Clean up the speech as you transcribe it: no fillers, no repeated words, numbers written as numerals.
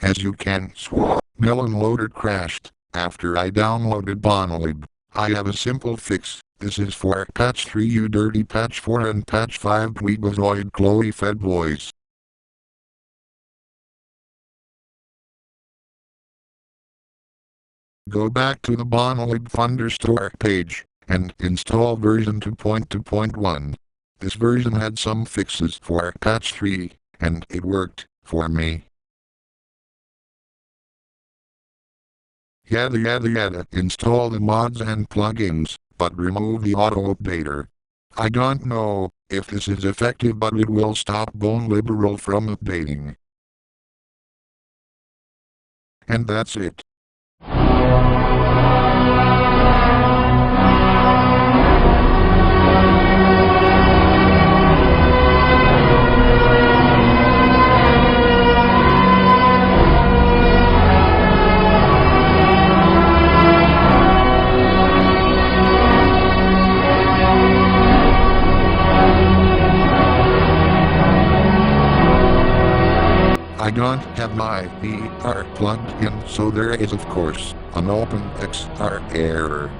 As you can swap, Melonloader crashed after I downloaded bonelib. I have a simple fix. This is for patch 3 you dirty patch 4 and patch 5 dweebozoid Chloe fed boys. Go back to the bonelib Thunderstore page and install version 2.2.1. This version had some fixes for patch 3, and it worked for me. Yada yada yada. Install the mods and plugins, but remove the auto-updater. I don't know if this is effective, but it will stop bonelib from updating. And that's it. I don't have my VR plugged in, so there is of course an OpenXR error.